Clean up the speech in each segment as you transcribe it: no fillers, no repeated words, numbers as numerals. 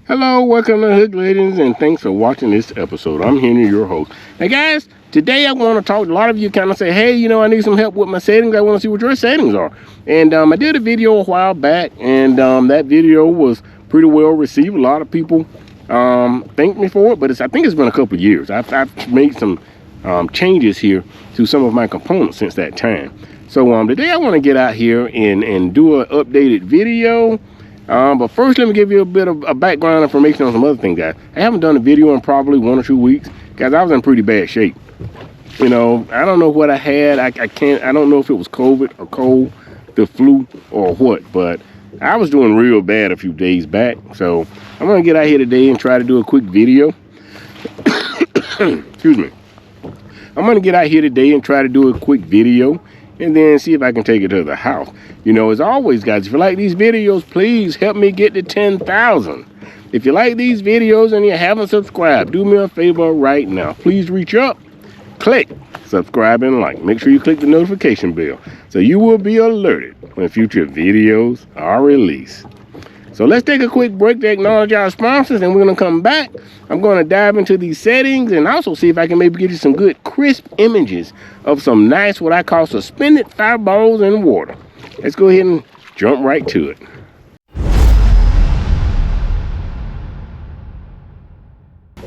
Hello, welcome to Hood Ladies, and thanks for watching this episode. I'm Henry, your host. Now guys, today I want to talk, a lot of you kind of say, hey, you know, I need some help with my settings. I want to see what your settings are. And I did a video a while back, and that video was pretty well received. A lot of people thanked me for it, but I think it's been a couple of years. I've made some changes here to some of my components since that time. So today I want to get out here and do an updated video. But first, let me give you a bit of background information on some other things, guys. I haven't done a video in probably 1 or 2 weeks, guys. I was in pretty bad shape. You know, I don't know what I had. I don't know if it was COVID or cold, the flu or what, but I was doing real bad a few days back. So I'm gonna get out here today and try to do a quick video. Excuse me. I'm gonna get out here today and try to do a quick video, and then see if I can take it to the house. You know, as always, guys, if you like these videos, please help me get to 10,000. If you like these videos and you haven't subscribed, do me a favor right now. Please reach up, click subscribe and like. Make sure you click the notification bell so you will be alerted when future videos are released. So let's take a quick break to acknowledge our sponsors, and we're going to come back. I'm going to dive into these settings and also see if I can maybe get you some good crisp images of some nice, what I call suspended fireballs in water. Let's go ahead and jump right to it.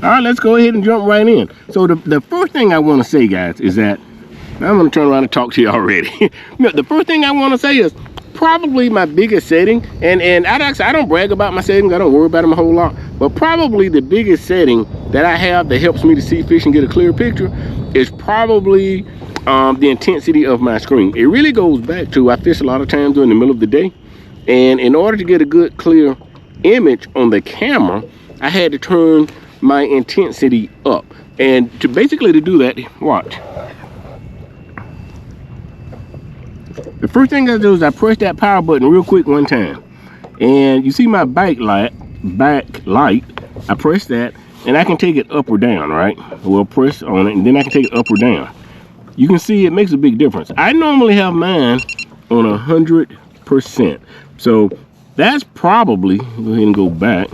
All right, let's go ahead and jump right in. So the first thing I want to say, guys, is that I'm going to turn around and talk to you already. The first thing I want to say is probably my biggest setting, and I don't brag about my settings. I don't worry about them a whole lot, but probably the biggest setting that I have that helps me to see fish and get a clear picture is probably the intensity of my screen. It really goes back to, I fish a lot of times during the middle of the day, and in order to get a good clear image on the camera, I had to turn my intensity up. And to do that, watch. The first thing I do is I press that power button real quick one time, and you see my backlight. I press that, and I can take it up or down, right? We'll press on it, and then I can take it up or down. You can see it makes a big difference. I normally have mine on 100%. So that's probably, go ahead and go back.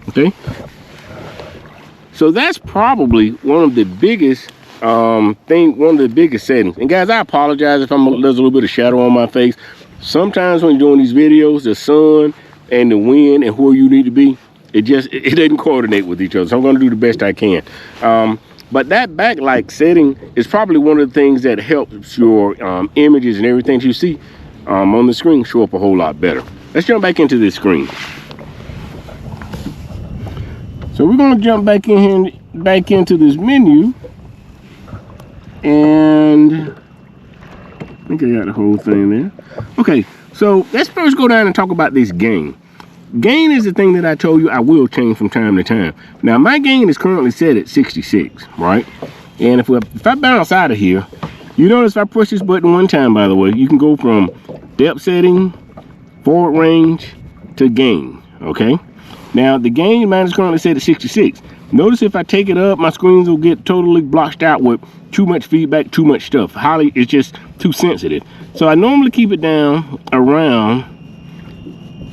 Okay. So that's probably one of the biggest one of the biggest settings. And guys, I apologize if there's a little bit of shadow on my face. Sometimes when you're doing these videos, the sun and the wind and where you need to be, it doesn't coordinate with each other. So I'm going to do the best I can. But that backlight setting is probably one of the things that helps your images and everything you see on the screen show up a whole lot better. Let's jump back into this screen. So we're going to jump back into this menu, and I think I got the whole thing there. Okay, so let's first go down and talk about this gain. Gain is the thing that I told you I will change from time to time. Now my gain is currently set at 66, right? And if I bounce out of here, you notice if I push this button one time, by the way, you can go from depth setting, forward range to gain, okay? Now the gain, mine is currently set at 66. Notice if I take it up, my screens will get totally blocked out with too much feedback, too much stuff. It's just too sensitive. So I normally keep it down around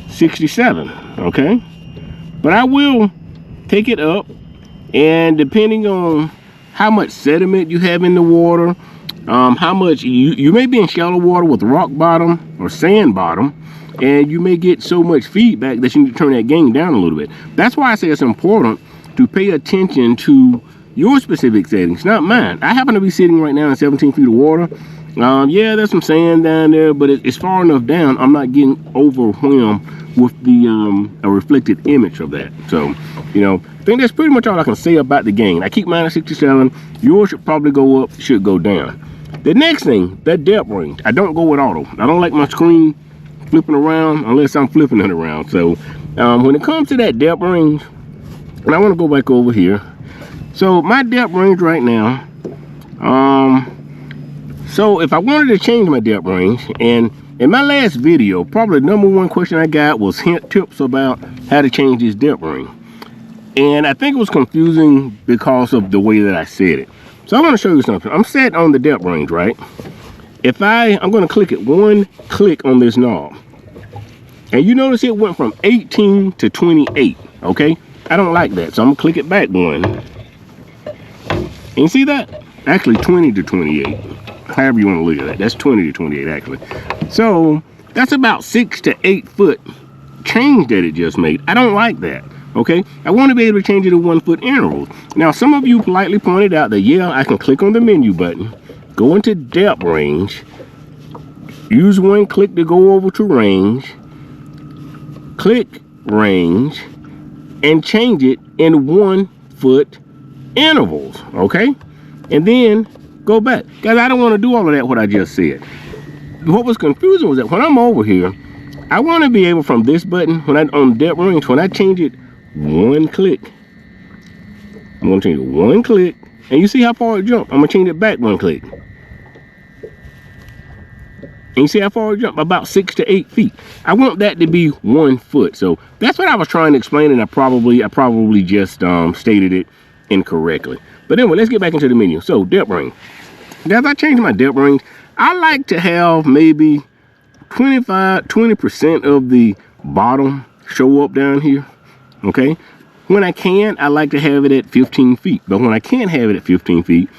67, okay? But I will take it up, and depending on how much sediment you have in the water, how much you may be in shallow water with rock bottom or sand bottom, and you may get so much feedback that you need to turn that gain down a little bit. That's why I say it's important to pay attention to your specific settings, not mine. I happen to be sitting right now in 17 feet of water. Yeah, there's some sand down there, but it's far enough down I'm not getting overwhelmed with the a reflected image of that. So, you know, I think that's pretty much all I can say about the gain. I keep mine at 67. Yours should probably go up, should go down. The next thing, that depth range. I don't go with auto. I don't like my screen flipping around unless I'm flipping it around. So when it comes to that depth range, and I want to go back over here. So my depth range right now, so if I wanted to change my depth range, and in my last video, probably the #1 question I got was hint tips about how to change this depth range. And I think it was confusing because of the way that I said it. So I want to show you something. I'm set on the depth range, right? If I'm going to click it, one click on this knob, And you notice it went from 18 to 28, okay? I don't like that, so I'm gonna click it back one. And you see that? Actually 20 to 28. However you wanna look at that. That's 20 to 28 actually. So that's about 6 to 8 foot change that it just made. I don't like that, okay? I wanna be able to change it to 1 foot intervals. Now, some of you politely pointed out that, yeah, I can click on the menu button, go into depth range, use one click to go over to range, click range, and change it in 1 foot intervals, okay? And then go back. Guys, I don't want to do all of that, what I just said. What was confusing was that when I'm over here, I want to be able from this button, when I on depth range, when I change it 1 click, I'm going to change it 1 click, and you see how far it jumped. I'm going to change it back 1 click. And you see how far it jumped? About 6 to 8 feet. I want that to be 1 foot. So that's what I was trying to explain, and I probably just stated it incorrectly. But anyway, let's get back into the menu. So depth range. As I change my depth range, I like to have maybe 20% of the bottom show up down here. Okay. When I can, I like to have it at 15 feet. But when I can't have it at 15 feet,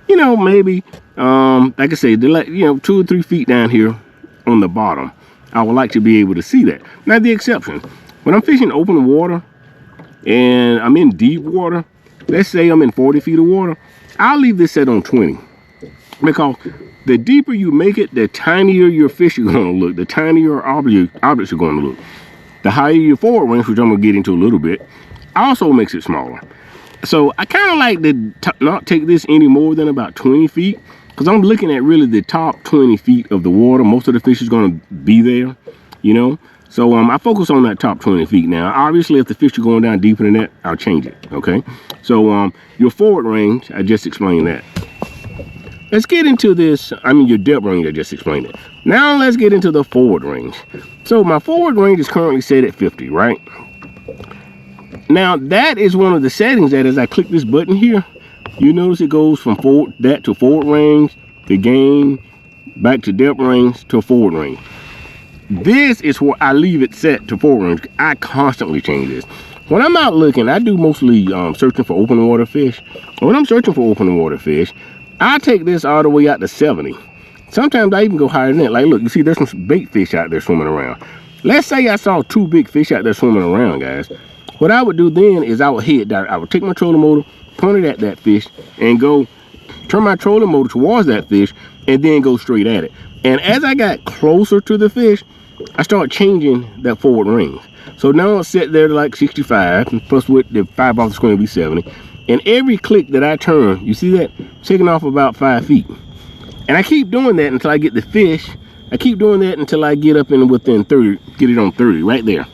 you know, maybe like I say, you know, 2 or 3 feet down here on the bottom, I would like to be able to see that. Now, the exception, when I'm fishing open water and I'm in deep water, let's say I'm in 40 feet of water, I'll leave this set on 20, because the deeper you make it, the tinier your fish are going to look, the tinier objects are going to look. The higher your forward range, which I'm going to get into a little bit, also makes it smaller. So I kind of like to not take this any more than about 20 feet, because I'm looking at really the top 20 feet of the water. Most of the fish is going to be there, you know. So I focus on that top 20 feet. Now, obviously, if the fish are going down deeper than that, I'll change it, okay? So your forward range, I just explained that. Let's get into this, your depth range, I just explained it. Now let's get into the forward range. So my forward range is currently set at 50, right? Now that is one of the settings that as I click this button here, you notice it goes from forward range, to gain, back to depth range, to forward range. This is where I leave it set to forward range. I constantly change this. When I'm out looking, I do mostly searching for open water fish. When I'm searching for open water fish, I take this all the way out to 70. Sometimes I even go higher than that. Like, look, you see there's some bait fish out there swimming around. Let's say I saw 2 big fish out there swimming around, guys. What I would do then is I would head down. I would take my trolling motor, point it at that fish, and go turn my trolling motor towards that fish, and then go straight at it. And as I got closer to the fish, I start changing that forward range. So now it's set there to like 65, and plus with the 5 off, it's going to be 70. And every click that I turn, you see that? Taking off about 5 feet. And I keep doing that until I get the fish. I keep doing that until I get up in within 30, get it on 30, right there.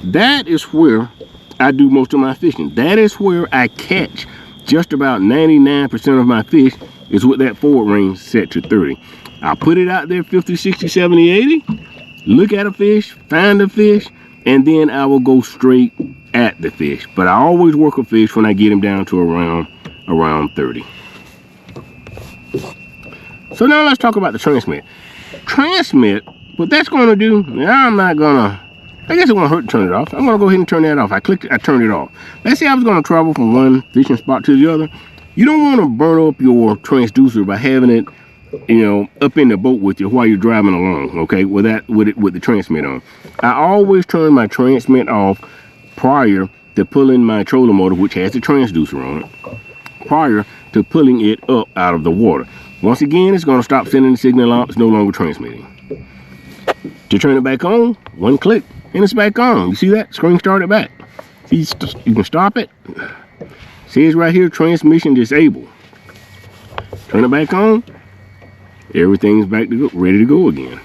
That is where I do most of my fishing. That is where I catch just about 99% of my fish, is with that forward range set to 30. I'll put it out there 50, 60, 70, 80, look at a fish, find a fish, and then I will go straight at the fish. But I always work a fish when I get him down to around 30. So now let's talk about the transmit. Transmit, what that's going to do, I guess it won't hurt to turn it off. I'm going to go ahead and turn that off. I clicked it, I turned it off. Let's say I was going to travel from one fishing spot to the other. You don't want to burn up your transducer by having it, you know, up in the boat with you while you're driving along, okay, with the transmit on. I always turn my transmit off prior to pulling my trolling motor, which has the transducer on it, prior to pulling it up out of the water. Once again, it's going to stop sending the signal out. It's no longer transmitting. To turn it back on, one click, and it's back on. You see that? Screen started back. You can stop it. It says right here, transmission disabled. Turn it back on. Everything's back to go, ready to go again.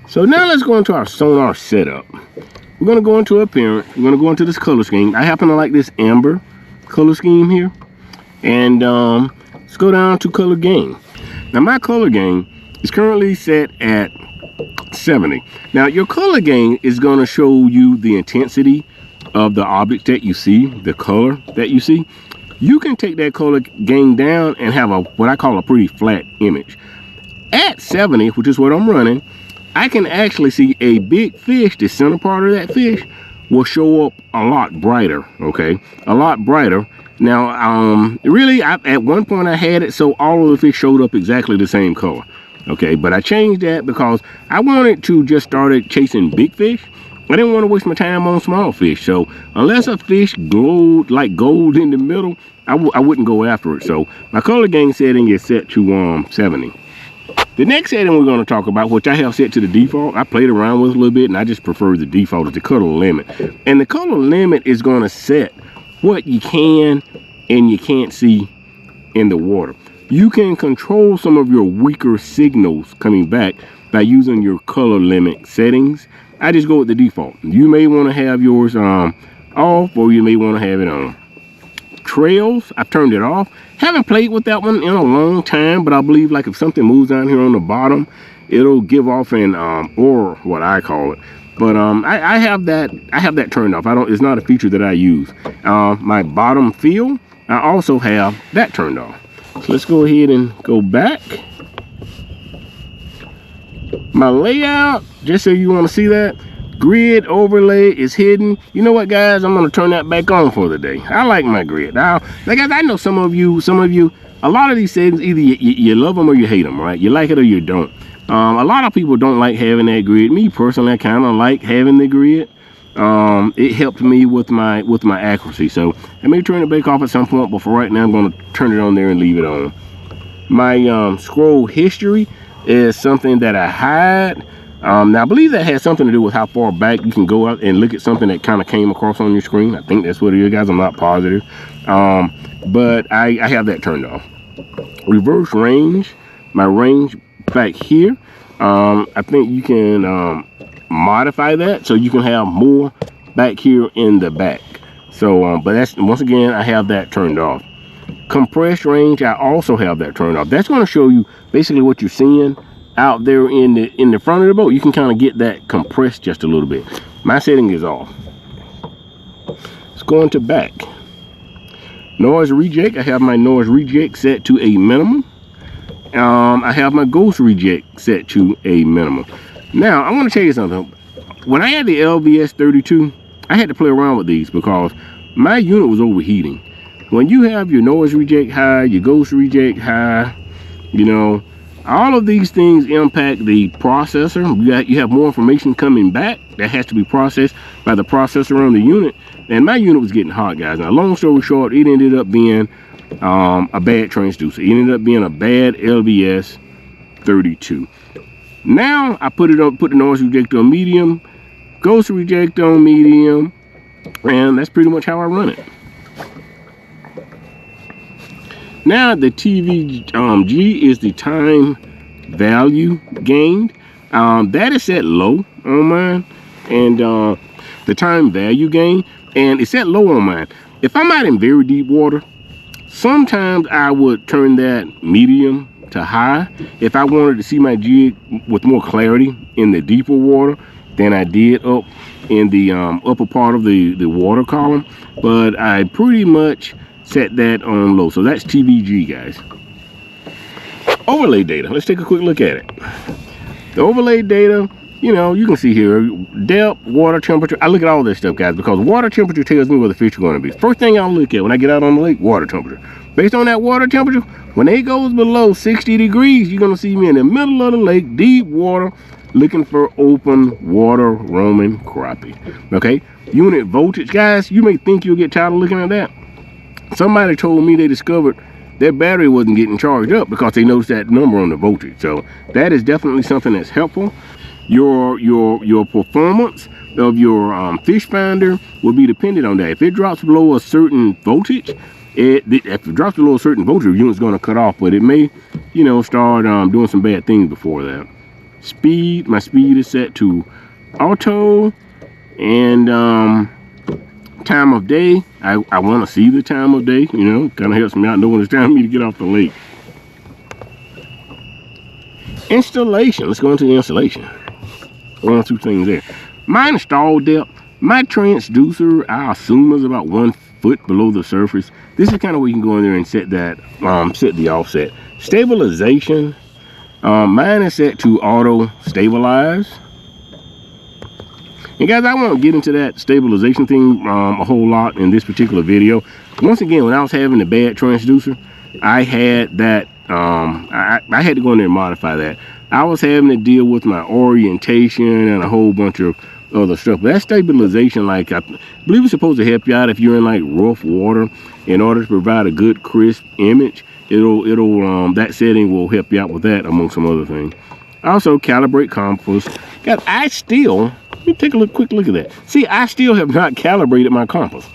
So now let's go into our sonar setup. We're going to go into appearance. We're going to go into this color scheme. I happen to like this amber color scheme here. And let's go down to color gain. Now my color gain is currently set at 70. Now your color gain is going to show you the intensity of the object that you see, the color that you see. You can take that color gain down and have what I call a pretty flat image. At 70, which is what I'm running, I can actually see a big fish, the center part of that fish will show up a lot brighter, okay? A lot brighter. Now, really, at one point I had it so all of the fish showed up exactly the same color, okay? But I changed that because I wanted to just start chasing big fish. I didn't want to waste my time on small fish. So unless a fish glowed like gold in the middle, I wouldn't go after it. So my color gain setting is set to 70. The next setting we're going to talk about, which I have set to the default, I played around with a little bit and I just prefer the default, is the color limit. And the color limit is going to set what you can and you can't see in the water. You can control some of your weaker signals coming back by using your color limit settings. I just go with the default. You may want to have yours off, or you may want to have it on. Trails, I've turned it off. Haven't played with that one in a long time, but I believe like if something moves down here on the bottom, it'll give off an or what I call it. But I have that turned off. It's not a feature that I use. My bottom fill, I also have that turned off. So let's go ahead and go back. My layout, just so you want to see that, grid overlay is hidden. You know what, guys? I'm going to turn that back on for the day. I like my grid. Now, guys, I know some of you, a lot of these settings, either you love them or you hate them, right? You like it or you don't. A lot of people don't like having that grid. Me personally, I kind of like having the grid. It helped me with my accuracy. So I may turn it back off at some point, but for right now, I'm going to turn it on there and leave it on. My scroll history is something that I hide. Now I believe that has something to do with how far back you can go out and look at something that kind of came across on your screen. I think that's what it is, guys. I'm not positive. But I have that turned off. Reverse range, my range back here. I think you can modify that so you can have more back here in the back. So, but that's, once again, I have that turned off. Compressed range, I also have that turned off. That's going to show you basically what you're seeing out there in the front of the boat. You can kind of get that compressed just a little bit. My setting is off. Let's go into back. Noise reject, I have my noise reject set to a minimum. I have my ghost reject set to a minimum. Now, I want to tell you something. When I had the LVS 32, I had to play around with these because my unit was overheating. When you have your noise reject high, your ghost reject high, you know, all of these things impact the processor. You have more information coming back that has to be processed by the processor on the unit. And my unit was getting hot, guys. Now, long story short, it ended up being a bad transducer. It ended up being a bad LVS 32. Now I put the noise reject on medium, ghost reject on medium, and that's pretty much how I run it. Now the TVG is the time value gained. That is set low on mine, and the time value gain, and it's set low on mine. If I'm out in very deep water, sometimes I would turn that medium to high if I wanted to see my jig with more clarity in the deeper water than I did up in the upper part of the water column. But I pretty much set that on low. So that's TVG, guys. Overlay data, let's take a quick look at it. The overlay data, you know, you can see here depth, water temperature. I look at all this stuff, guys, because water temperature tells me where the fish are going to be. First thing I'll look at when I get out on the lake, water temperature. Based on that water temperature, when it goes below 60 degrees, you're going to see me in the middle of the lake, deep water, looking for open water roaming crappie. Okay, unit voltage, guys, you may think you'll get tired of looking at that. Somebody told me they discovered their battery wasn't getting charged up because they noticed that number on the voltage. So that is definitely something that's helpful. Your performance of your fish finder will be dependent on that. If it drops below a certain voltage, if it drops below a certain voltage, your unit's going to cut off, but it may, you know, start doing some bad things before that. Speed, my speed is set to auto, and time of day, I want to see the time of day, you know, kind of helps me out knowing it's time for me to get off the lake. Installation, let's go into the installation. One or two things there. My install depth, my transducer, I assume is about 1 foot below the surface. This is kind of where you can go in there and set that, set the offset. Stabilization, Mine is set to auto stabilize. And guys, I won't get into that stabilization thing a whole lot in this particular video. Once again, when I was having the bad transducer, I had that, I had to go in there and modify that. I was having to deal with my orientation and a whole bunch of other stuff. But that stabilization, like, I believe it's supposed to help you out if you're in like rough water. In order to provide a good crisp image, that setting will help you out with that, among some other things. Also, calibrate compass. Guys, let me take a quick look at that. See, I still have not calibrated my compass.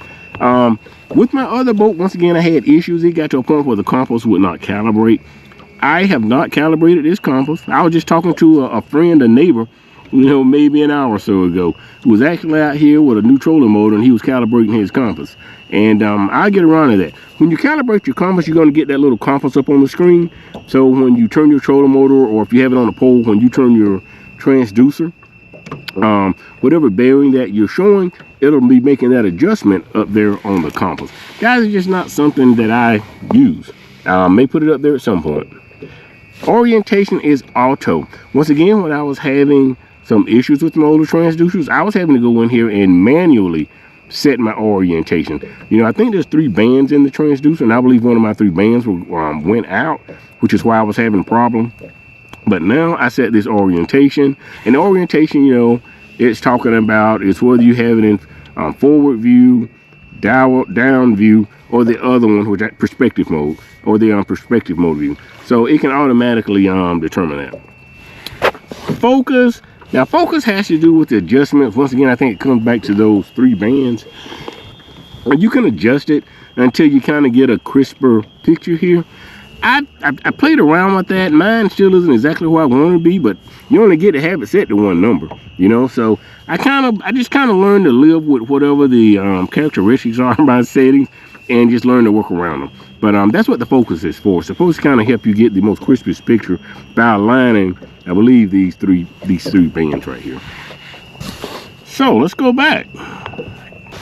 With my other boat, once again, I had issues. It got to a point where the compass would not calibrate. I have not calibrated this compass. I was just talking to a friend, a neighbor, maybe an hour or so ago, who was actually out here with a new trolling motor, and he was calibrating his compass. And I'll get around to that. When you calibrate your compass, you're going to get that little compass up on the screen. So when you turn your trolling motor, or if you have it on a pole, when you turn your transducer, whatever bearing that you're showing, it'll be making that adjustment up there on the compass. Guys, it's just not something that I use. May put it up there at some point. Orientation is auto. Once again, when I was having some issues with my older transducers, I was having to go in here and manually set my orientation. I think there's 3 bands in the transducer, and I believe one of my 3 bands went out, which is why I was having a problem. But now I set this orientation, and the orientation, it's talking about, it's whether you have it in forward view, down view, or the other one, which is perspective mode, or the perspective mode view. So it can automatically determine that. Focus. Now, focus has to do with the adjustments. Once again, I think it comes back to those 3 bands. And you can adjust it until you kind of get a crisper picture here. I played around with that. Mine still isn't exactly where I want to be, but you only get to have it set to one number, so I just kind of learned to live with whatever the characteristics are in my settings, and just learn to work around them. But that's what the focus is for. It's supposed to kind of help you get the most crispest picture by aligning, I believe, these three bands right here. So let's go back.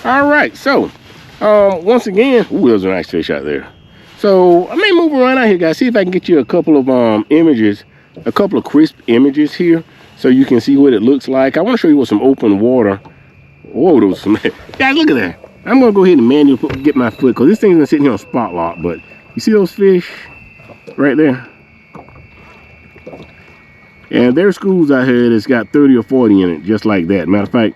All right, so once again, ooh, there's a nice fish out there. So I may move around out here, guys, see if I can get you a couple of images, a couple of crisp images here, so you can see what it looks like. I want to show you with some open water. Whoa, those some guys, look at that. I'm gonna go ahead and manually get my foot, because this thing's been sitting here on spot lock. But you see those fish right there? And there's schools out here that's got 30 or 40 in it, just like that. Matter of fact,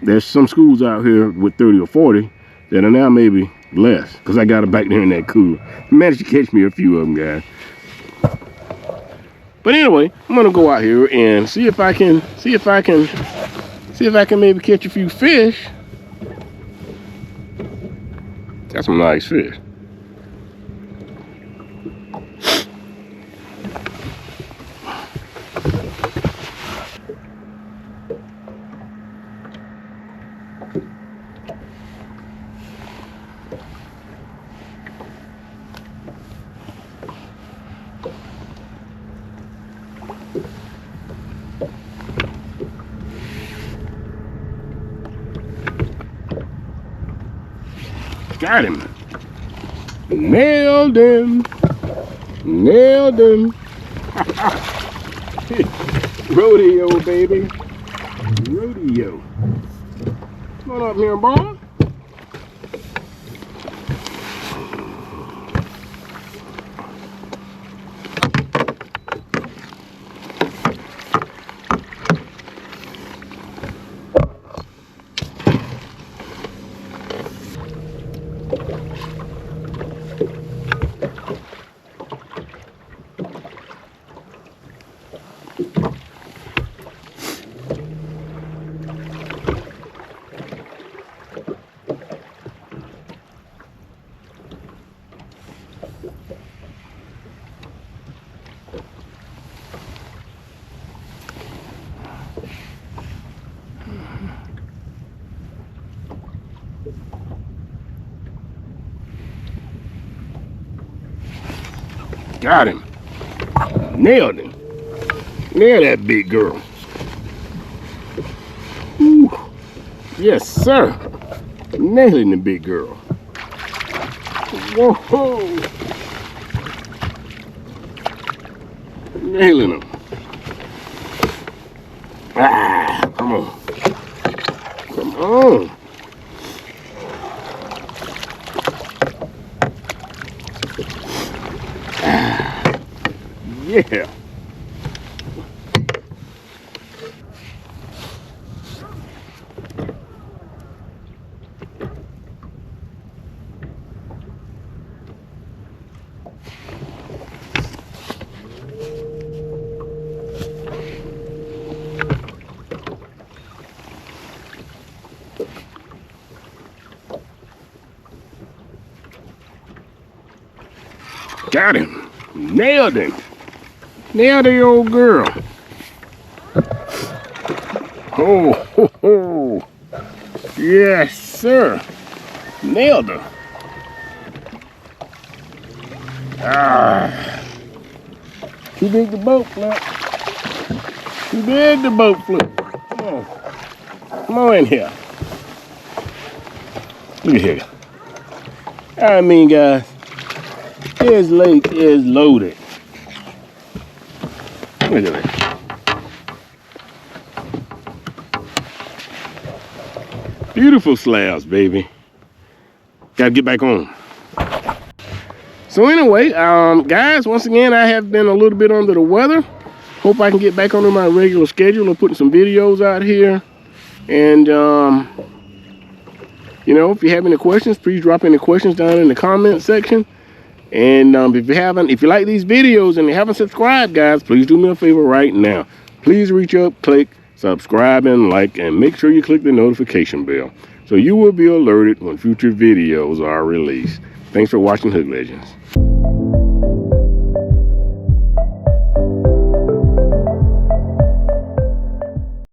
there's some schools out here with 30 or 40 that are now maybe less, because I got them back there in that cooler. Managed to catch me a few of them, guys. But anyway, I'm gonna go out here and see if I can maybe catch a few fish. That's some nice fish. Got him. Nailed him. Nailed him. Rodeo, baby. Rodeo. Come on up here, boy. Got him. Nailed him. Nailed that big girl. Ooh. Yes, sir. Nailing the big girl. Whoa. Nailing them. Ah, come on. Come on. Ah, yeah. Got him. Nailed him. Nailed the old girl. Oh, ho, ho. Yes, sir. Nailed her. Ah. Too big the boat flip. Too big the boat flip. Come on. Come on in here. Look at here. I mean, guys, this lake is loaded. Look at that. Beautiful slabs, baby. Gotta get back on. So anyway, guys, once again, I have been a little bit under the weather. Hope I can get back onto my regular schedule of putting some videos out here. And, you know, if you have any questions, please drop any questions down in the comment section. And if you like these videos and you haven't subscribed, guys, please do me a favor right now. Please reach up, click, subscribe, and like, and make sure you click the notification bell so you will be alerted when future videos are released. Thanks for watching Hook Legends.